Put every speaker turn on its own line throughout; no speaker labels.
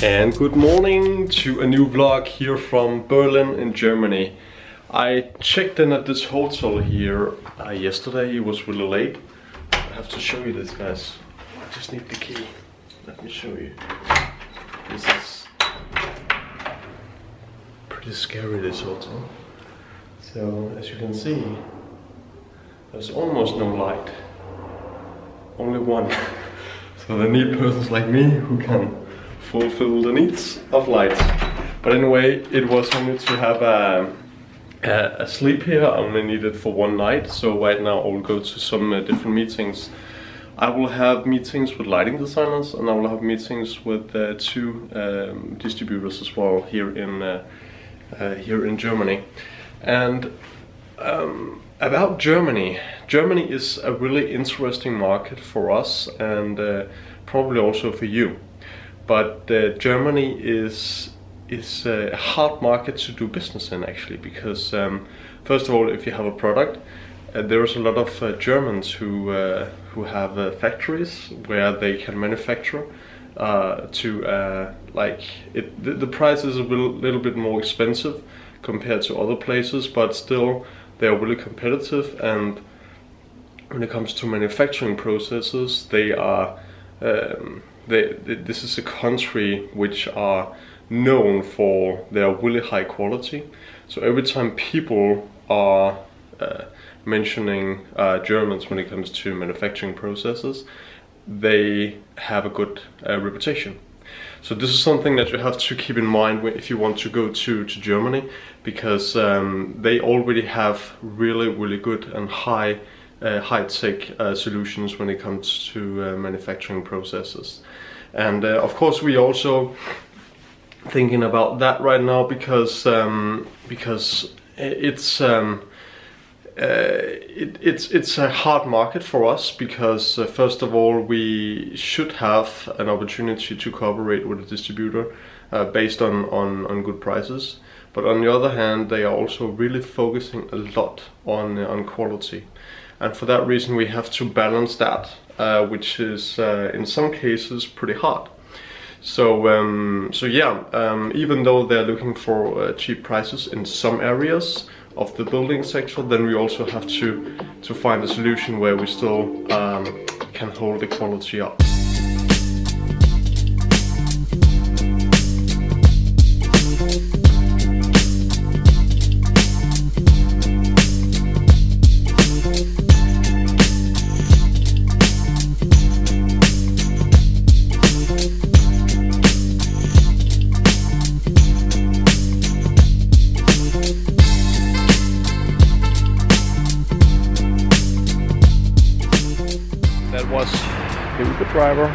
And good morning to a new vlog here from Berlin in Germany. I checked in at this hotel here yesterday. It was really late. I have to show you this, guys. I just need the key. Let me show you. This is pretty scary, this hotel. So as you can see, there's almost no light. Only one. So they need persons like me who can fulfill the needs of light. But anyway, it was only to have a sleep here. I only need it for one night. So right now I will go to some different meetings. I will have meetings with lighting designers, and I will have meetings with two distributors as well here in Germany. And about Germany, Germany is a really interesting market for us, and probably also for you. But Germany is a hard market to do business in, actually, because first of all, if you have a product, there's a lot of Germans who have factories where they can manufacture the price is a little bit more expensive compared to other places, but still they are really competitive. And when it comes to manufacturing processes, they are this is a country which are known for their really high quality. So every time people are mentioning Germans when it comes to manufacturing processes, they have a good reputation. So this is something that you have to keep in mind if you want to go to Germany, because they already have really good and high-tech solutions when it comes to manufacturing processes. And of course we also thinking about that right now, because it's a hard market for us, because first of all, we should have an opportunity to cooperate with a distributor based on good prices. But on the other hand, they are also really focusing a lot on quality, and for that reason we have to balance that, which is in some cases pretty hard. So even though they're looking for cheap prices in some areas of the building sector, then we also have to find a solution where we still can hold the quality up. That was the Uber driver.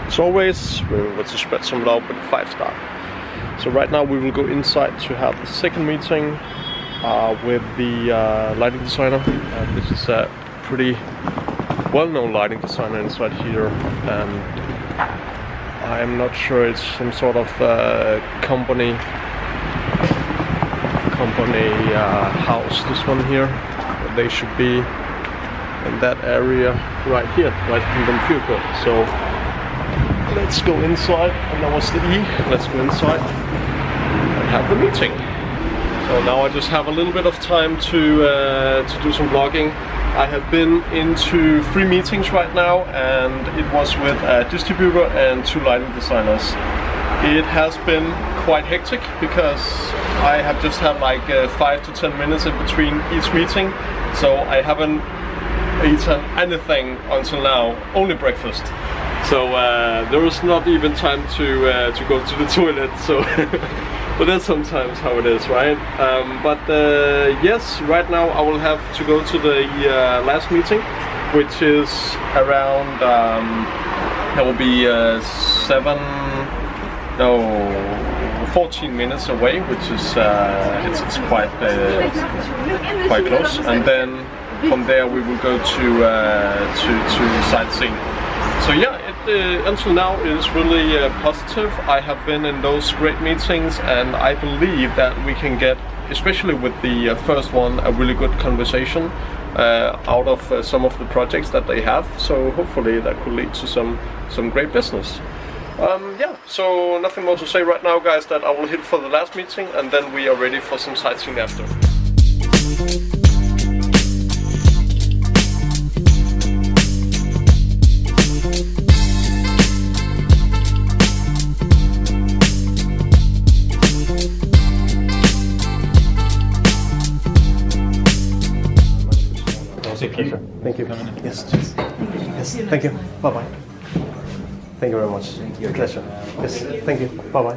As always, remember to spread some love with a 5-star. So right now we will go inside to have the second meeting with the lighting designer. This is a pretty well-known lighting designer inside here, and I'm not sure, it's some sort of company house, this one here. They should be in that area right here, right in the computer. So let's go inside, and that was the E. Let's go inside and have the meeting. So now I just have a little bit of time to do some vlogging. I have been into 3 meetings right now, and it was with a distributor and 2 lighting designers. It has been quite hectic, because I have just had like 5 to 10 minutes in between each meeting, so I haven't eaten anything until now, only breakfast. So there was not even time to go to the toilet. So, but that's sometimes how it is, right? Yes, right now I will have to go to the last meeting, which is around that will be 14 minutes away, which is it's quite close. And then from there we will go to sightseeing. So yeah, until now it is really positive. I have been in those great meetings, and I believe that we can get, especially with the first one, a really good conversation out of some of the projects that they have. So hopefully that could lead to some great business. Yeah, so nothing more to say right now, guys, that I will hit for the last meeting and then we are ready for some sightseeing after. Thank you. Yes, cheers. Yes, thank you. Bye-bye. Thank you very much. Pleasure. Yes, thank you. Bye-bye.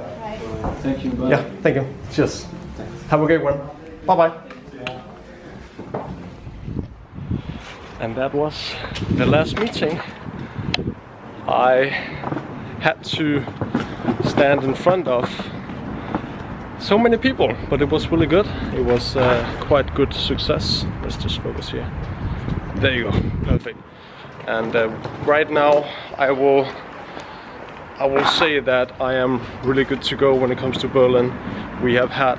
Thank you. Bye.
Yeah, thank you. Cheers. Have a great one. Bye-bye. And that was the last meeting. I had to stand in front of so many people, but it was really good. It was quite good success. Let's just focus here. There you go, perfect. And right now I will say that I am really good to go when it comes to Berlin. We have had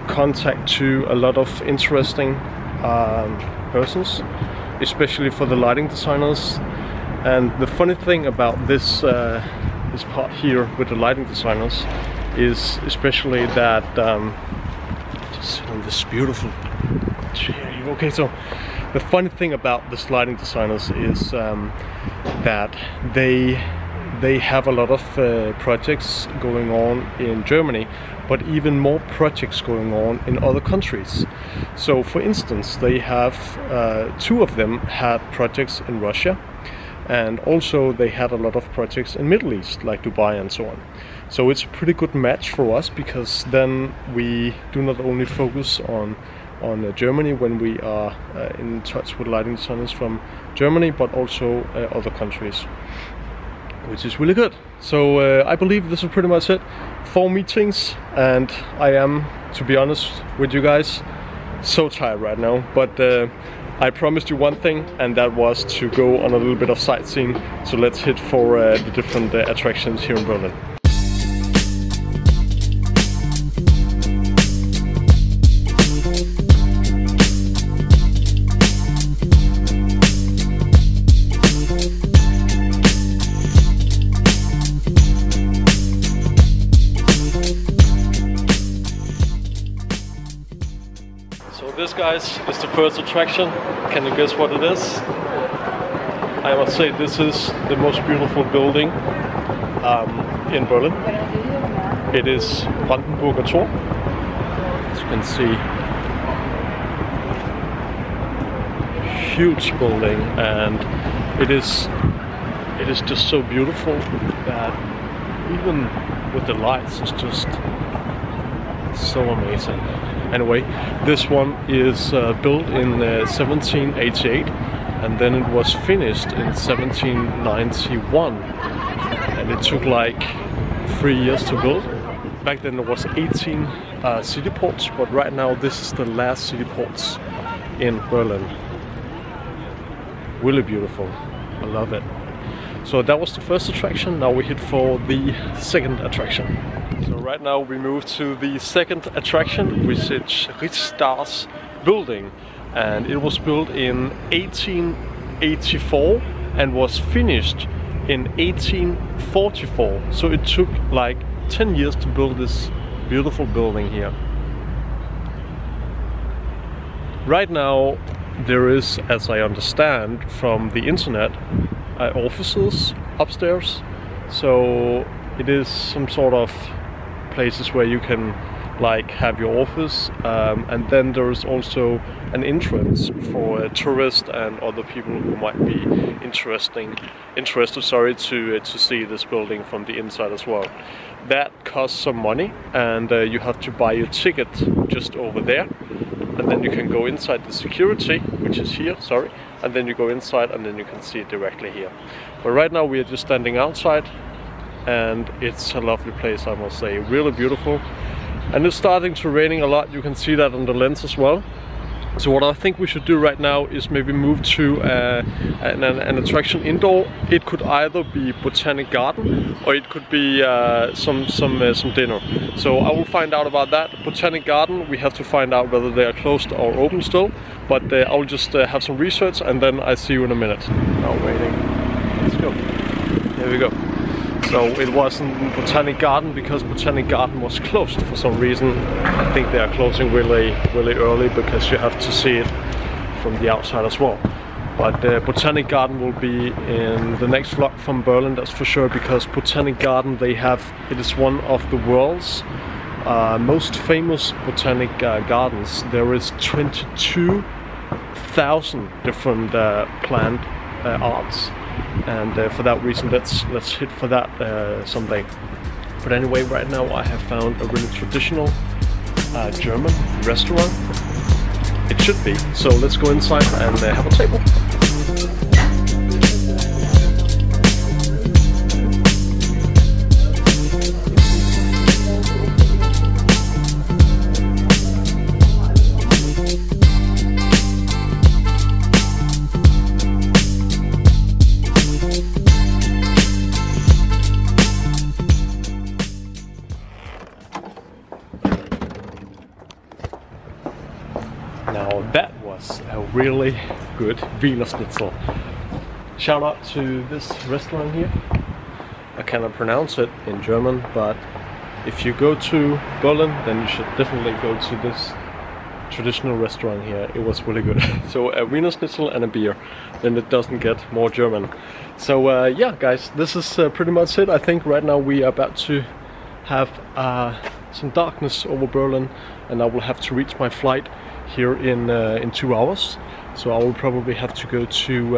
contact to a lot of interesting persons, especially for the lighting designers. And the funny thing about this this part here with the lighting designers is especially that just sit on this beautiful chair. Okay, so the funny thing about the lighting designers is that they have a lot of projects going on in Germany, but even more projects going on in other countries. So for instance, they have two of them had projects in Russia, and also they had a lot of projects in Middle East, like Dubai and so on. So it's a pretty good match for us, because then we do not only focus on Germany when we are in touch with lighting designers from Germany, but also other countries, which is really good. So I believe this is pretty much it. 4 meetings, and I am, to be honest with you guys, so tired right now. But I promised you one thing, and that was to go on a little bit of sightseeing. So let's hit for the different attractions here in Berlin. This, guys, is the first attraction. Can you guess what it is? I must say this is the most beautiful building in Berlin. It is Brandenburger Tor. As you can see, huge building, and it is just so beautiful that even with the lights, it's just so amazing. Anyway, this one is built in 1788, and then it was finished in 1791, and it took like 3 years to build. Back then there was 18 city ports, but right now this is the last city ports in Berlin. Really beautiful. I love it. So that was the first attraction. Now we hit for the second attraction. So right now we move to the second attraction, which is Riksdagens building, and it was built in 1884 and was finished in 1844. So it took like 10 years to build this beautiful building here. Right now there is, as I understand from the internet, offices upstairs. So it is some sort of places where you can like have your office, and then there is also an entrance for tourists and other people who might be interested to see this building from the inside as well. That costs some money, and you have to buy your ticket just over there, and then you can go inside the security, which is here, sorry, and then you go inside and then you can see it directly here. But right now we are just standing outside, and it's a lovely place, I must say. Really beautiful, and it's starting to raining a lot. You can see that on the lens as well. So what I think we should do right now is maybe move to an attraction indoor. It could either be Botanic Garden, or it could be some dinner. So I will find out about that. Botanic Garden, we have to find out whether they are closed or open still. But I will just have some research, and then I see you in a minute. Now waiting. Let's go. Here we go. So it wasn't Botanic Garden because Botanic Garden was closed for some reason. I think they are closing really early because you have to see it from the outside as well. But Botanic Garden will be in the next vlog from Berlin, that's for sure, because Botanic Garden, it is one of the world's most famous botanic gardens. There is 22,000 different plant arts, and for that reason let's hit for that someday. But anyway, right now I have found a really traditional German restaurant. It should be. So let's go inside and have a table. Now that was a really good Wiener Schnitzel. Shout out to this restaurant here. I cannot pronounce it in German, but if you go to Berlin, then you should definitely go to this traditional restaurant here. It was really good. So a Wiener Schnitzel and a beer, then it doesn't get more German. So yeah guys, this is pretty much it. I think right now we are about to have some darkness over Berlin, and I will have to reach my flight here in 2 hours. So I will probably have to go to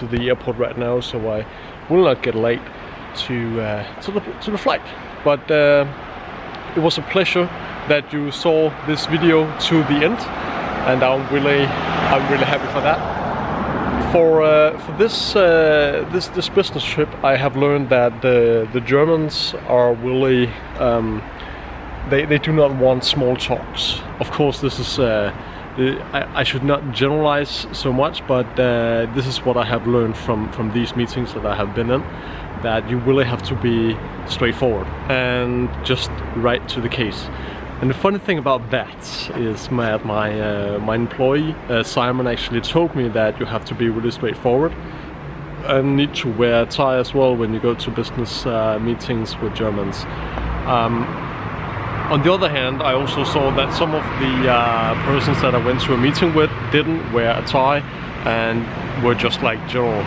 the airport right now, so I will not get late to the flight. But it was a pleasure that you saw this video to the end, and I'm really happy for that. For this business trip, I have learned that the Germans are really they do not want small talks. Of course, this is I should not generalize so much, but this is what I have learned from these meetings that I have been in, that you really have to be straightforward and just right to the case. And the funny thing about that is my employee Simon actually told me that you have to be really straightforward and need to wear a tie as well when you go to business meetings with Germans. On the other hand, I also saw that some of the persons that I went to a meeting with didn't wear a tie and were just like general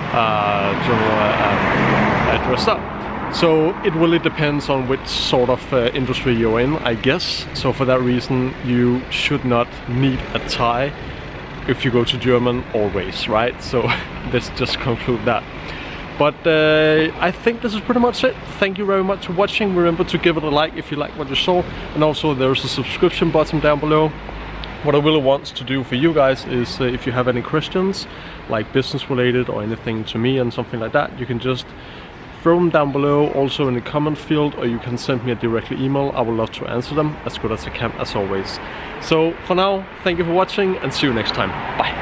dressed up. So it really depends on which sort of industry you're in, I guess. So for that reason, you should not need a tie if you go to German always, right? So let's just conclude that. But I think this is pretty much it. Thank you very much for watching. Remember to give it a like if you like what you saw, and also there's a subscription button down below. What I really want to do for you guys is if you have any questions, like business related or anything to me and something like that, you can just throw them down below, also in the comment field, or you can send me a direct email. I would love to answer them as good as I can, as always. So for now, thank you for watching and see you next time. Bye.